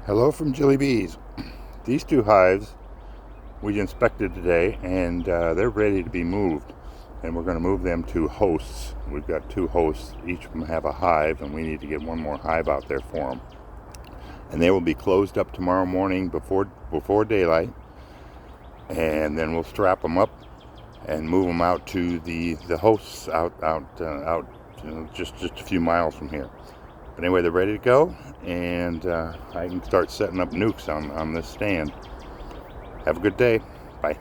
Hello from Jilly Bees. These two hives we inspected today, and they're ready to be moved. And we're going to move them to hosts. We've got two hosts. Each of them have a hive, and we need to get one more hive out there for them. And they will be closed up tomorrow morning before daylight. And then we'll strap them up and move them out to the hosts out just a few miles from here. But anyway, they're ready to go, and I can start setting up nukes on this stand. Have a good day. Bye.